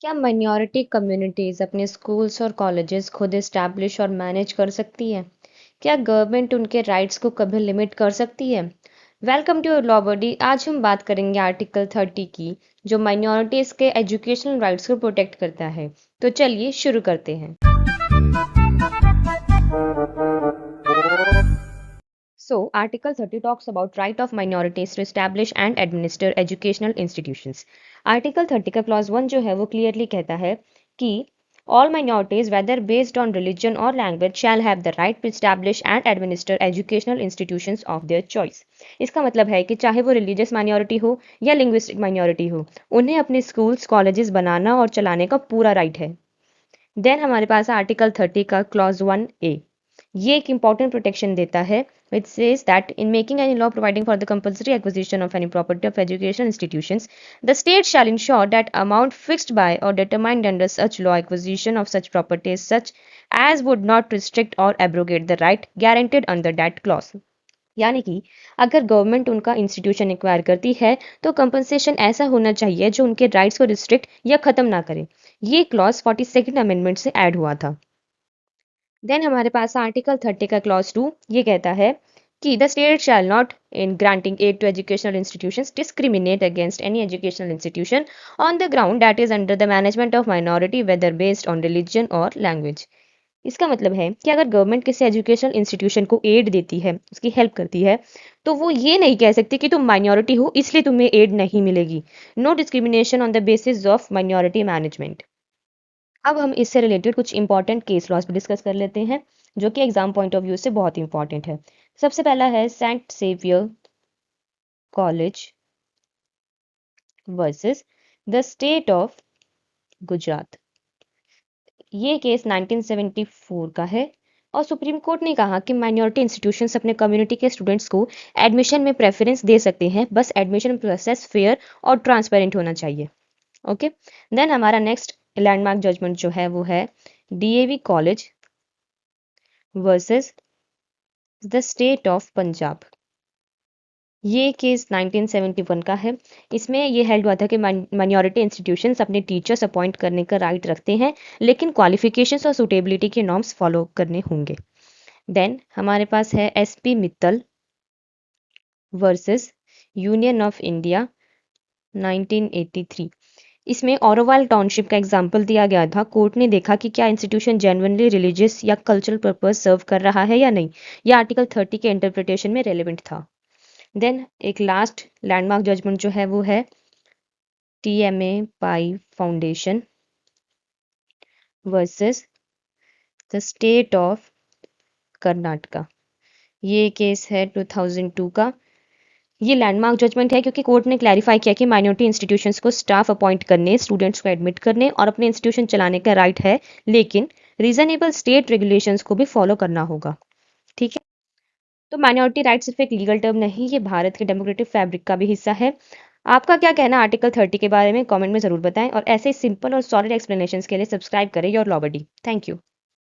क्या minority communities अपने schools और कॉलेजेस खुद एस्टैब्लिश और मैनेज कर सकती है? क्या गवर्नमेंट उनके राइट्स को कभी लिमिट कर सकती है? वेलकम टू लॉ बडी। आज हम बात करेंगे आर्टिकल 30 की, जो माइनॉरिटीज के एजुकेशनल राइट्स को प्रोटेक्ट करता है। तो चलिए शुरू करते हैं। So, Article 30 talks about right of minorities to establish and administer educational institutions. Article 30 का clause 1 जो है वो clearly कहता है कि all minorities whether based on religion or language shall have the right to establish and administer educational institutions of their choice. इसका मतलब है कि चाहे वो religious minority हो या linguistic minority हो, उन्हें अपने schools, colleges बनाना और चलाने का पूरा right है। देन हमारे पास आर्टिकल 30 का क्लॉज 1A। ये एक इंपॉर्टेंट प्रोटेक्शन देता है which says that in making any law providing for the compulsory acquisition of any property of educational institutions, the state shall ensure that amount fixed by or determined under such law acquisition of such property is such as would not restrict or abrogate the right guaranteed under that clause. यानी कि अगर government उनका institution acquire करती है तो compensation ऐसा होना चाहिए जो उनके राइट्स को रिस्ट्रिक्ट या खत्म ना करे। ये क्लॉज 42nd अमेंडमेंट से ऐड हुआ था। देन हमारे पास आर्टिकल 30 का क्लॉज 2 ये कहता है कि the state shall not in granting aid to educational institutions discriminate against any educational institution on the ground that is under the management of minority whether based on religion और language. इसका मतलब है कि अगर गवर्नमेंट किसी educational institution को add देती है, उसकी हेल्प करती है, तो वो ये नहीं कह सकती कि तुम माइनॉरिटी हो इसलिए तुम्हें एड नहीं मिलेगी। No discrimination on the basis of minority management. अब हम इससे रिलेटेड कुछ इंपॉर्टेंट केस लॉज भी डिस्कस कर लेते हैं, जो कि एग्जाम पॉइंट ऑफ व्यू से बहुत इंपॉर्टेंट है। सबसे पहला है Saint Xavier college versus the state of Gujarat. ये केस 1974 का है और सुप्रीम कोर्ट ने कहा कि माइनॉरिटी इंस्टीट्यूशंस अपने कम्युनिटी के स्टूडेंट्स को एडमिशन में प्रेफरेंस दे सकते हैं, बस एडमिशन प्रोसेस फेयर और ट्रांसपेरेंट होना चाहिए। ओके। देन हमारा नेक्स्ट लैंडमार्क जजमेंट जो है वो है DAV college versus the state of Punjab. ये केस 1971 का है। इसमें ये हेल्ड हुआ था कि माइनॉरिटी इंस्टीट्यूशंस अपने टीचर्स अपॉइंट करने का राइट रखते हैं, लेकिन क्वालिफिकेशंस और सुटेबिलिटी के नॉर्म्स फॉलो करने होंगे। देन हमारे पास है SP Mittal versus union of India 1983। इसमें ओरोवाल टाउनशिप का एग्जाम्पल दिया गया था। कोर्ट ने देखा कि क्या इंस्टीट्यूशन जेन्युइनली रिलीजियस या कल्चरल पर्पस सर्व कर रहा है या नहीं। यह आर्टिकल 30 के इंटरप्रिटेशन में रेलिवेंट था। देन एक लास्ट लैंडमार्क जजमेंट जो है वो है TMA pi foundation versus the state of Karnataka. ये केस है 2002 का। ये लैंडमार्क जजमेंट है क्योंकि कोर्ट ने क्लैरिफाई किया कि माइनॉरिटी इंस्टीट्यूशंस को स्टाफ अपॉइंट करने, स्टूडेंट्स को एडमिट करने और अपने इंस्टीट्यूशन चलाने का राइट है, लेकिन रीजनेबल स्टेट रेगुलेशंस को भी फॉलो करना होगा। ठीक है। तो माइनॉरिटी राइट सिर्फ एक लीगल टर्म नहीं, ये भारत के डेमोक्रेटिक फैब्रिक का भी हिस्सा है। आपका क्या कहना आर्टिकल 30 के बारे में कमेंट में जरूर बताएं और ऐसे सिंपल और सॉलिड एक्सप्लेनेशंस के लिए सब्सक्राइब करें your law buddy. Thank you.